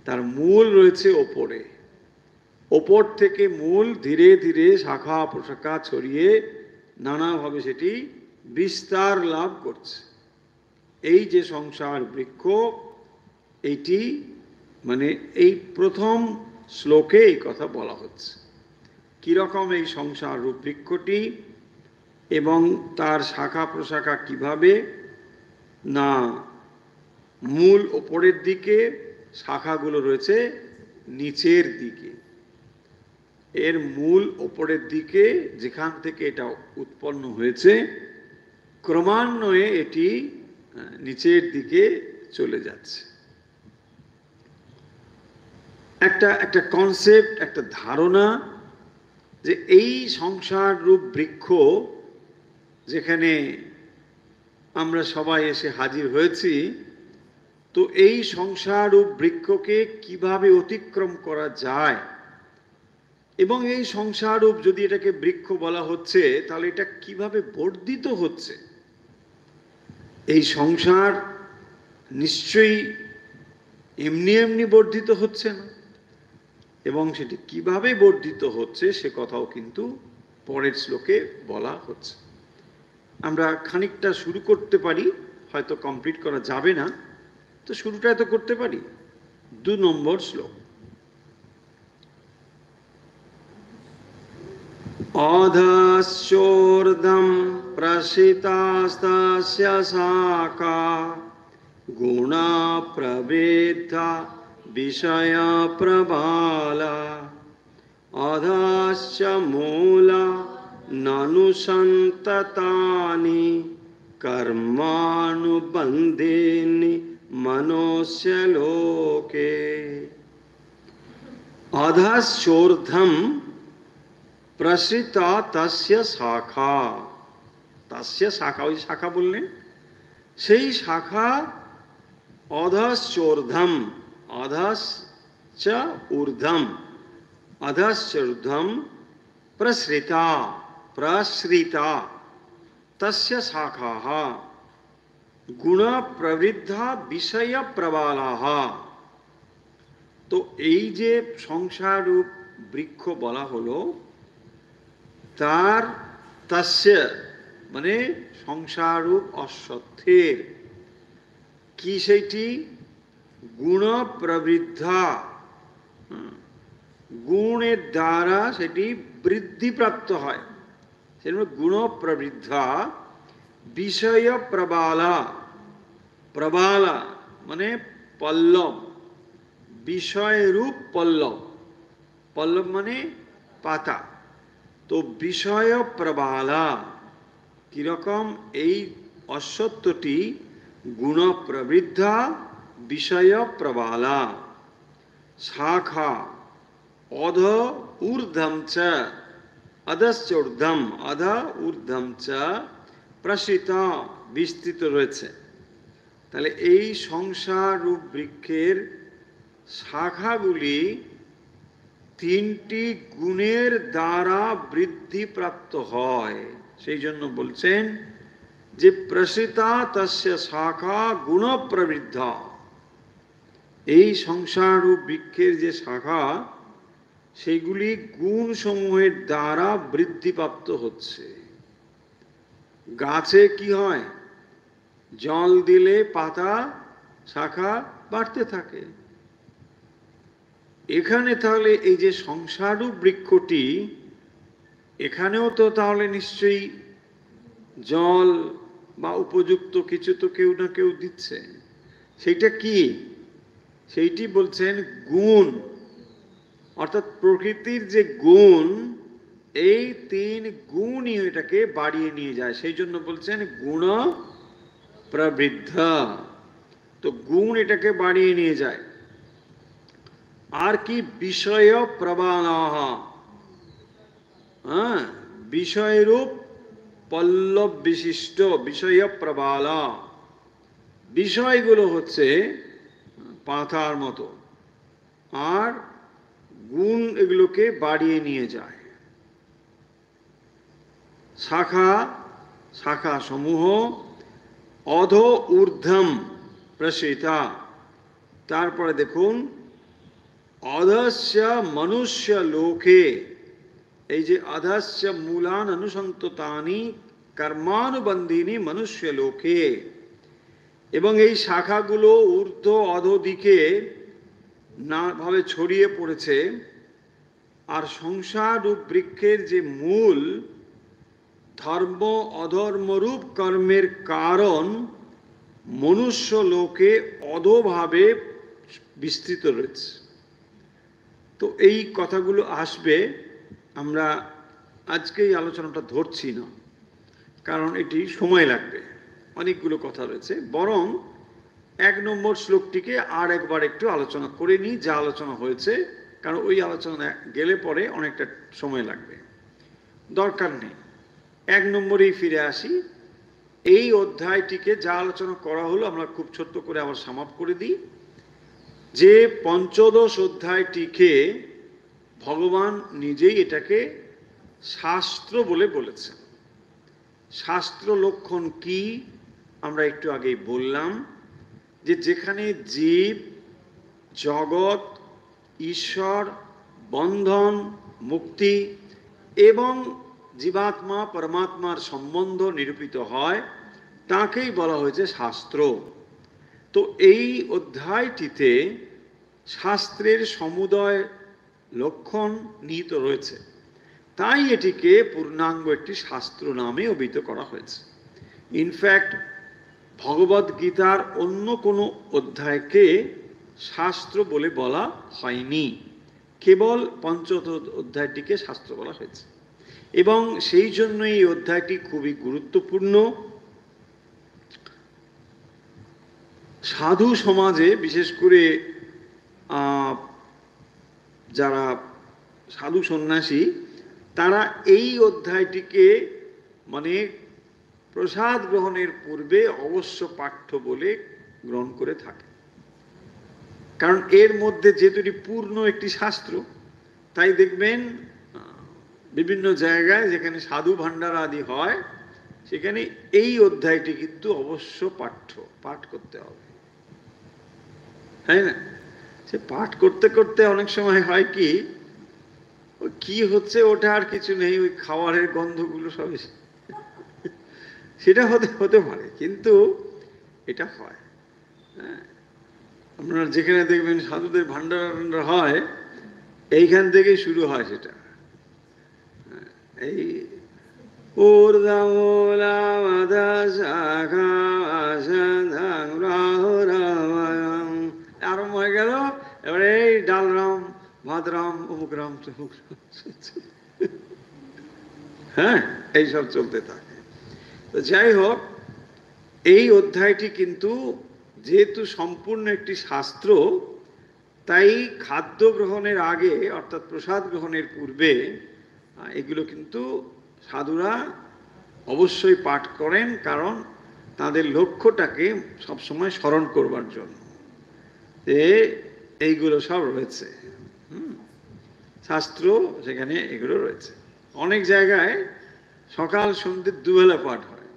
তার মূল রয়েছে ওপরে। ওপর থেকে মূল ধীরে ধীরে শাখা প্রশাখা ছড়িয়ে নানাভাবে সেটি বিস্তার লাভ করছে। এই যে সংসার বৃক্ষ, এইটি মানে এই প্রথম শ্লোকে এই কথা বলা হচ্ছে। কীরকম এই সংসার রূপ বৃক্ষটি এবং তার শাখা প্রশাখা কিভাবে, না মূল ওপরের দিকে, শাখাগুলো রয়েছে নিচের দিকে। এর মূল ওপরের দিকে যেখান থেকে এটা উৎপন্ন হয়েছে, ক্রমান্বয়ে এটি নিচের দিকে চলে যাচ্ছে। একটা কনসেপ্ট, একটা ধারণা যে এই সংসার রূপ বৃক্ষ যেখানে আমরা সবাই এসে হাজির হয়েছি, তো এই সংসার রূপ বৃক্ষকে কিভাবে অতিক্রম করা যায়, এবং এই সংসার রূপ যদি এটাকে বৃক্ষ বলা হচ্ছে তাহলে এটা কিভাবে বর্ধিত হচ্ছে। এই সংসার নিশ্চয়ই এমনি এমনি বর্ধিত হচ্ছে না, এবং সেটি কিভাবে বর্ধিত হচ্ছে সে কথাও কিন্তু পরের শ্লোকে বলা হচ্ছে। আমরা খানিকটা শুরু করতে পারি, হয়তো কমপ্লিট করা যাবে না, তো শুরুটা তো করতে পারি। 2 নম্বর শ্লোক। অধশ্চোর্ধ্বং প্রসৃতাস্তস্য শাখা গুণা প্রবৃদ্ধা বিষয় প্রবালা অধশ্চ মূলা ননু সন্ততানি কর্মানুবন্ধেনি মনুষ্য লোকে। অধশ্চোর্ধ্বং প্রসৃতা তস্য শাখা, তস্য শাখা, ওই শাখা বললেন, সেই শাখা অধশ্চোর্ধ্বং, অধশ্চ ঊর্ধ্বং, অধশ্চ ঊর্ধ্বং প্রসৃতা, প্রসৃতা তস্য শাখাः গুণ প্রবৃদ্ধা বিষয় প্রবালাः। তো এই যে সংসার রূপ বৃক্ষ বলা হলো, তার তস্য মানে সংসার রূপ অশ্বত্থের কি সেইটি গুণ প্রবৃদ্ধা, গুণের দ্বারা সেটি বৃদ্ধিপ্রাপ্ত হয়, সেটা গুণ প্রবৃদ্ধা বিষয় প্রবালা, প্রবালা মানে পল্লব, বিষয়রূপ পল্লব, পল্লব মানে পাতা। তো বিষয় প্রবালা কিরকম, এই অশ্বত্থটি গুণ প্রবৃদ্ধা বিষয় প্রবালা শাখা অধ ঊর্ধ্বং চ, অধশ্চ ঊর্ধ্বং, অধ ঊর্ধ্বং চ প্রসৃতা, বিস্তৃত রয়েছে। তাহলে এই সংসার রূপ বৃক্ষের শাখাগুলি 3টি গুণের দ্বারা বৃদ্ধিপ্রাপ্ত হয়। সেই জন্য বলছেন যে প্রসৃতা তস্য শাখা গুণ প্রবৃদ্ধা, এই সংসার রূপ বৃক্ষের যে শাখা সেইগুলি গুণ সমূহের দ্বারা বৃদ্ধিপ্রাপ্ত হচ্ছে। গাছে কি হয়, জল দিলে পাতা শাখা বাড়তে থাকে। এখানে তাহলে এই যে সংসাররূপ বৃক্ষটি, এখানেও তো তাহলে নিশ্চয়ই জল বা উপযুক্ত কিছু তো কেউ না কেউ দিচ্ছে। সেইটা কি, সেইটি বলছেন গুণ, অর্থাৎ প্রকৃতির যে গুণ, এই 3 গুণই এটাকে বাড়িয়ে নিয়ে যায়। সেই জন্য বলছেন গুণ প্রবৃদ্ধা, তো গুণ এটাকে বাড়িয়ে নিয়ে যায়। আর কি বিষয় প্রবালাহ, বিষয়রূপ পল্লব বিশিষ্ট বিষয় প্রবালা, বিষয়গুলো হচ্ছে পাতার মতো, আর গুণ এগুলোকে বাড়িয়ে নিয়ে যায়। শাখা, শাখা সমূহ অধ ঊর্ধ্বম প্রসৃতা, তারপরে দেখুন অধস্য মনুষ্য লোকে, এই যে অধস্য মূলান অনুসন্ততানি কর্মানুবন্ধিনী মনুষ্য লোকে, এবং এই শাখাগুলো ঊর্ধ্ব অধোদিকে না ভাবে ছড়িয়ে পড়েছে। আর সংসার রূপ বৃক্ষের যে মূল ধর্ম অধর্মরূপ কর্মের কারণ মনুষ্য লোকে অধোভাবে বিস্তৃত রয়েছে। তো এই কথাগুলো আসবে, আমরা আজকে এই আলোচনাটা ধরছি না, কারণ এটি সময় লাগবে, অনেকগুলো কথা রয়েছে। বরং 1 নম্বর শ্লোকটিকে আর একবার একটু আলোচনা করে নিই, যা আলোচনা হয়েছে, কারণ ওই আলোচনা গেলে পরে অনেকটা সময় লাগবে, দরকার নেই। 1 নম্বরেই ফিরে আসি। এই অধ্যায়টিকে যা আলোচনা করা হলো আমরা খুব ছোট্ট করে আবার সামাপ করে দিই, যে পঞ্চদশ অধ্যায়টিকে ভগবান নিজেই এটাকে শাস্ত্র বলে বলেছেন। শাস্ত্র লক্ষণ কি আমরা একটু আগেই বললাম, যে যেখানে জীব, জগৎ, ঈশ্বর, বন্ধন, মুক্তি এবং জীবাত্মা পরমাত্মার সম্বন্ধ নিরূপিত হয়, তাকেই বলা হয়েছে শাস্ত্র। তো এই অধ্যায়টিতে শাস্ত্রের সমুদয় লক্ষণ নিহিত রয়েছে, তাই এটিকে পূর্ণাঙ্গ একটি শাস্ত্র নামে অভিহিত করা হয়েছে। ইনফ্যাক্ট ভগবদ গীতার অন্য কোনো অধ্যায়কে শাস্ত্র বলে বলা হয়নি, কেবল পঞ্চদশ অধ্যায়টিকে শাস্ত্র বলা হয়েছে। এবং সেই জন্য এই অধ্যায়টি খুবই গুরুত্বপূর্ণ। সাধু সমাজে, বিশেষ করে যারা সাধু সন্ন্যাসী, তারা এই অধ্যায়টিকে মানে প্রসাদ গ্রহণের পূর্বে অবশ্য পাঠ্য বলে গ্রহণ করে থাকে। কারণ এর মধ্যে যেহেতু এটি পূর্ণ একটি শাস্ত্র, তাই দেখবেন বিভিন্ন জায়গায় যেখানে সাধু ভান্ডার আদি হয়, সেখানে এই অধ্যায়টি কিন্তু অবশ্য পাঠ করতে হবে, তাই না? সে পাঠ করতে করতে অনেক সময় হয় কি, কি হচ্ছে ওটা আর কিছু নেই, ওই খাবারের গন্ধগুলো সব সেটা হতে পারে, কিন্তু এটা হয়। হ্যাঁ, আপনারা যেখানে দেখবেন সাধুদের ভান্ডার হয়, এইখান থেকেই শুরু হয় সেটা। এই আরম্ভ হয়ে গেল, এবারে এই ডাল রাম, ভাত রাম, অমুক রাম, তমুক রাম, হ্যাঁ, এইসব চলতে থাকে। তো যাই হোক, এই অধ্যায়টি কিন্তু যেহেতু সম্পূর্ণ একটি শাস্ত্র, তাই খাদ্য গ্রহণের আগে অর্থাৎ প্রসাদ গ্রহণের পূর্বে এগুলো কিন্তু সাধুরা অবশ্যই পাঠ করেন, কারণ তাদের লক্ষ্যটাকে সবসময় স্মরণ করবার জন্য এইগুলো সব রয়েছে। শাস্ত্র সেখানে এগুলো রয়েছে। অনেক জায়গায় সকাল সন্ধ্যে দুবেলা পাঠ হয়,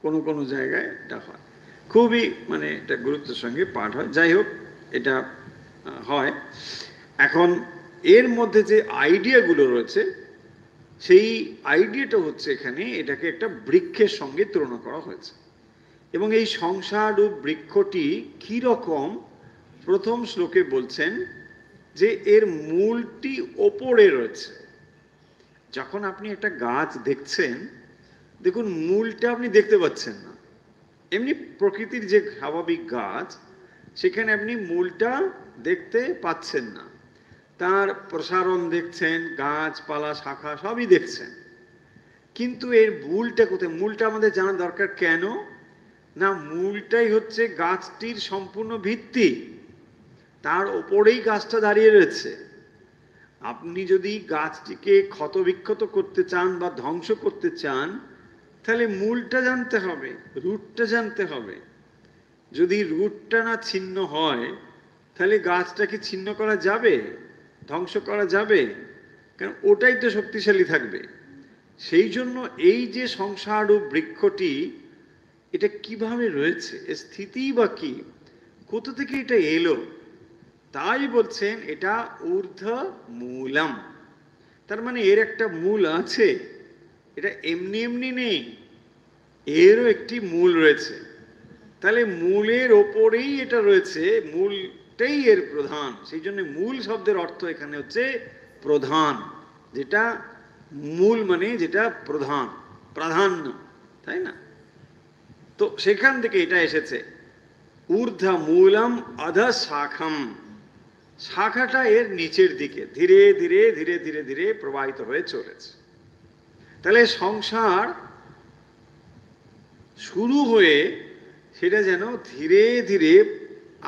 কোনো কোনো জায়গায় এটা হয়, খুবই মানে এটা গুরুত্বের সঙ্গে পাঠ হয়। যাই হোক, এটা হয়। এখন এর মধ্যে যে আইডিয়াগুলো রয়েছে, সেই আইডিয়াটা হচ্ছে এখানে এটাকে একটা বৃক্ষের সঙ্গে তুলনা করা হয়েছে। এবং এই সংসার রূপ বৃক্ষটি কীরকম, প্রথম শ্লোকে বলছেন যে এর মূলটি ওপরে রয়েছে। যখন আপনি একটা গাছ দেখছেন, দেখুন মূলটা আপনি দেখতে পাচ্ছেন না। এমনি প্রকৃতির যে স্বাভাবিক গাছ, সেখানে আপনি মূলটা দেখতে পাচ্ছেন না, তার প্রসারণ দেখছেন, গাছপালা শাখা সবই দেখছেন, কিন্তু এর মূলটা কোথায়? মূলটা আমাদের জানা দরকার। কেন না, মূলটাই হচ্ছে গাছটির সম্পূর্ণ ভিত্তি, তার ওপরেই গাছটা দাঁড়িয়ে রয়েছে। আপনি যদি গাছটিকে ক্ষতবিক্ষত করতে চান বা ধ্বংস করতে চান, তাহলে মূলটা জানতে হবে, রুটটা জানতে হবে। যদি রুটটা না ছিন্ন হয়, তাহলে গাছটাকে ছিন্ন করা যাবে, ধ্বংস করা যাবে? কারণ ওটাই তো শক্তিশালী থাকবে। সেই জন্য এই যে সংসার ও বৃক্ষটি, এটা কিভাবে রয়েছে, এর স্থিতি বা কি, কোথা থেকে এটা এলো, তাই বলছেন এটা ঊর্ধ্ব মূলম। তার মানে এর একটা মূল আছে, এটা এমনি এমনি নেই, এরও একটি মূল রয়েছে। তাহলে মূলের ওপরেই এটা রয়েছে, মূলটাই এর প্রধান। সেই জন্য মূল শব্দের অর্থ এখানে হচ্ছে প্রধান, যেটা মূল মানে যেটা প্রধান, প্রাধান্য, তাই না? তো সেখান থেকে এটা এসেছে ঊর্ধ্ব মূলম অধ শাখম, শাখাটা এর নিচের দিকে ধীরে ধীরে ধীরে ধীরে ধীরে প্রবাহিত হয়ে চলেছে। তাহলে সংসার শুরু হয়ে সেটা যেন ধীরে ধীরে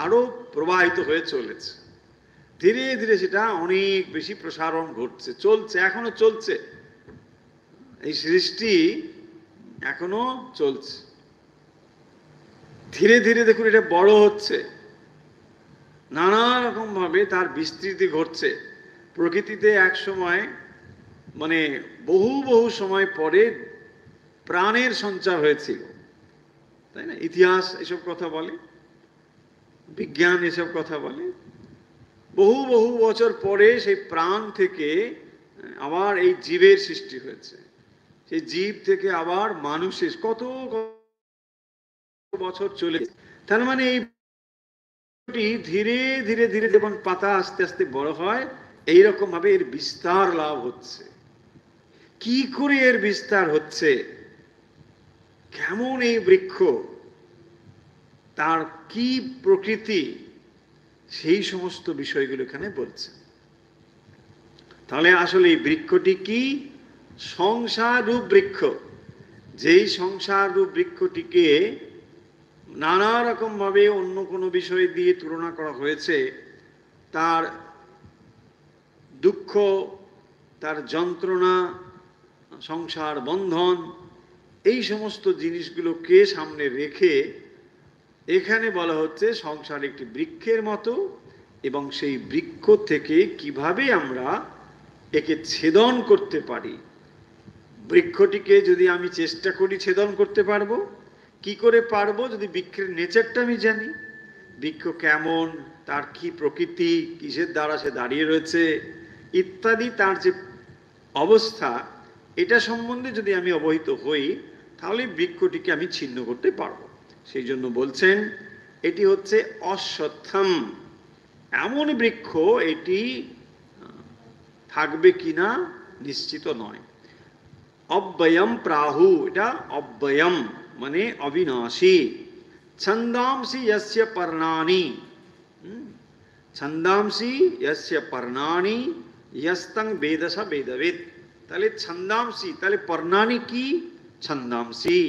আরো প্রবাহিত হয়ে চলেছে, ধীরে ধীরে সেটা অনেক বেশি প্রসারণ ঘটছে, চলছে, এখনো চলছে। এই সৃষ্টি এখনো চলছে, ধীরে ধীরে দেখুন এটা বড় হচ্ছে, নানা রকম ভাবে তার বিস্তৃতি ঘটছে। প্রকৃতিতে এক সময় মানে বহু বহু সময় পরে প্রাণের সঞ্চার হয়েছিল, তাই না? ইতিহাস এসব কথা বলে, বিজ্ঞান এসব কথা বলে। বহু বহু বছর পরে সেই প্রাণ থেকে আবার এই জীবের সৃষ্টি হয়েছে, সেই জীব থেকে আবার মানুষের কত বছর চলে। তার মানে এই ধীরে ধীরে ধীরে যেমন পাতা আস্তে আস্তে বড় হয়, এইরকম ভাবে এর বিস্তার লাভ হচ্ছে। কি করে এর বিস্তার হচ্ছে, কেমন এই বৃক্ষ, তার কি প্রকৃতি, সেই সমস্ত বিষয়গুলো এখানে বলছে। তাহলে আসলে এই বৃক্ষটি কি? সংসার রূপ বৃক্ষ। যেই সংসার রূপ বৃক্ষটিকে নানা রকম ভাবে অন্য কোনো বিষয় দিয়ে তুলনা করা হয়েছে, তার দুঃখ, তার যন্ত্রণা, সংসার বন্ধন, এই সমস্ত জিনিসগুলোকে সামনে রেখে এখানে বলা হচ্ছে সংসার একটি বৃক্ষের মতো, এবং সেই বৃক্ষ থেকে কিভাবে আমরা একে ছেদন করতে পারি। বৃক্ষটিকে যদি আমি চেষ্টা করি ছেদন করতে পারবো, কি করে পারবো? যদি বৃক্ষের নেচারটা আমি জানি, বৃক্ষ কেমন, তার কি প্রকৃতি, কিসের দ্বারা সে দাঁড়িয়ে রয়েছে ইত্যাদি, তার যে অবস্থা, এটা সম্বন্ধে যদি আমি অবহিত হই, তাহলে বৃক্ষটিকে আমি ছিন্ন করতে পারবো। সেই জন্য বলছেন এটি হচ্ছে অশ্বত্থম, এমন বৃক্ষ এটি থাকবে কিনা নিশ্চিত নয়। অব্যয়ম প্রাহু, এটা অব্যয়ম মানে অবিনাশী। ছন্দাংসি যস্য পর্ণানি, ছন্দাংসি যস্য পর্ণানি যস্তং বেদস বেদবিদ। তাহলে ছন্দাংসি, তাহলে পর্ণানি কি? ছন্দাংসি,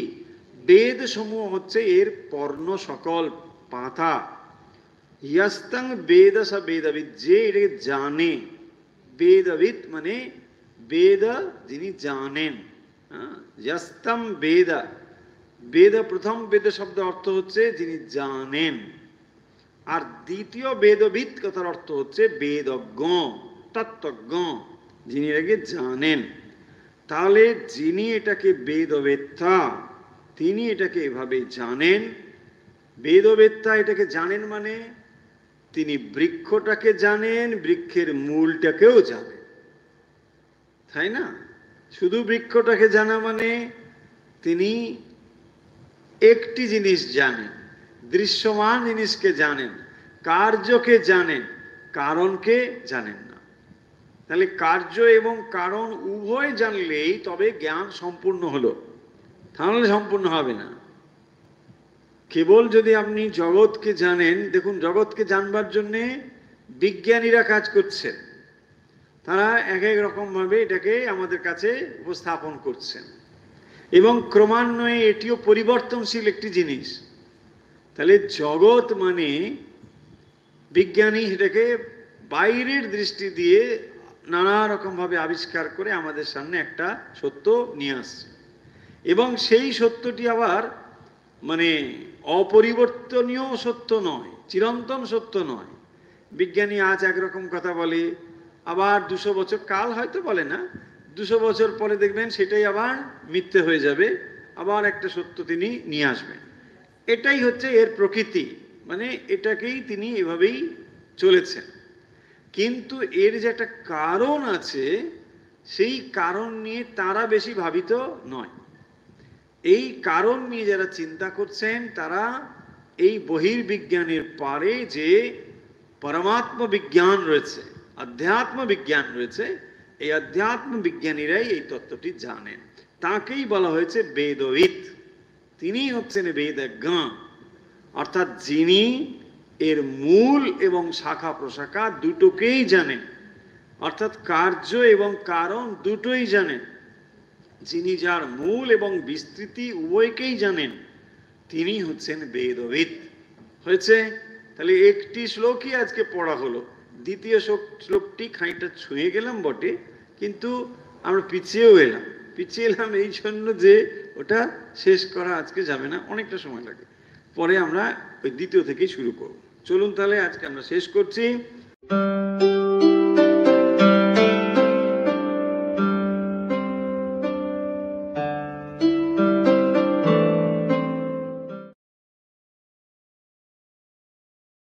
বেদ সমূহ হচ্ছে এর পর্ণ সকল পাতা। যস্তং বেদস বেদবিদ, যে এটাকে জানে, বেদবিদ মানে বেদ যিনি জানেন। যস্তম বেদ, বেদ প্রথম বেদ শব্দ অর্থ হচ্ছে যিনি জানেন, আর দ্বিতীয় বেদবিদ কথার অর্থ হচ্ছে বেদজ্ঞ, তত্ত্বজ্ঞ, যিনি এটাকে জানেন। তাহলে যিনি এটাকে বেদবেত্তা, তিনি এটাকে এভাবে জানেন। বেদবেত্তা এটাকে জানেন মানে তিনি বৃক্ষটাকে জানেন, বৃক্ষের মূলটাকেও জানেন, তাই না? শুধু বৃক্ষটাকে জানা মানে তিনি একটি জিনিস জানেন, দৃশ্যমান জিনিসকে জানেন, কার্যকে জানেন, কারণকে জানেন না। তাহলে কার্য এবং কারণ উভয় জানলেই তবে জ্ঞান সম্পূর্ণ হলো, তাহলে সম্পূর্ণ হবে না। কেবল যদি আপনি জগৎকে জানেন, দেখুন জগৎকে জানবার জন্যে বিজ্ঞানীরা কাজ করছেন, তারা এক এক রকমভাবে এটাকে আমাদের কাছে উপস্থাপন করছেন, এবং ক্রমান্বয়ে এটিও পরিবর্তনশীল একটি জিনিস। তাহলে জগৎ মানে বিজ্ঞানী সেটাকে বাইরের দৃষ্টি দিয়ে নানা রকমভাবে আবিষ্কার করে আমাদের সামনে একটা সত্য নিয়ে আসছে, এবং সেই সত্যটি আবার মানে অপরিবর্তনীয় সত্য নয়, চিরন্তন সত্য নয়। বিজ্ঞানী আজ একরকম কথা বলে, আবার 200 বছর, কাল হয়তো বলে না, 200 বছর পরে দেখবেন সেটাই আবার মিথ্যে হয়ে যাবে, আবার একটা সত্য তিনি নিয়ে আসবেন। এটাই হচ্ছে এর প্রকৃতি, মানে এটাকেই তিনি এভাবেই চলেছেন। কিন্তু এর যে একটা কারণ আছে, সেই কারণ নিয়ে তারা বেশি ভাবিত নয়। এই কারণ নিয়ে যারা চিন্তা করছেন তারা এই বহির্বিজ্ঞানের পারে যে পরমাত্ম বিজ্ঞান রয়েছে, আধ্যাত্ম বিজ্ঞান রয়েছে, এই আধ্যাত্ম বিজ্ঞানীরাই এই তত্ত্বটি জানেন। তাকেই বলা হয়েছে বেদবিদ। তিনি হচ্ছেন বেদজ্ঞ, অর্থাৎ যিনি এর মূল এবং শাখা প্রশাখা দুটোকেই জানেন, অর্থাৎ কার্য এবং কারণ দুটোই জানেন। যিনি যার মূল এবং বিস্তৃতি উভয়কেই জানেন, তিনি হচ্ছেন বেদবিদ। হয়েছে? তাহলে একটি শ্লোকই আজকে পড়া হলো। দ্বিতীয় শ্লোকটি খানিকটা ছুঁয়ে গেলাম বটে, কিন্তু আমরা পিছিয়েও এলাম। পিছিয়ে এলাম এই জন্য যে ওটা শেষ করা আজকে যাবে না, অনেকটা সময় লাগে। পরে আমরা ওই দ্বিতীয় থেকেই শুরু করব। চলুন তাহলে আজকে আমরা শেষ করছি।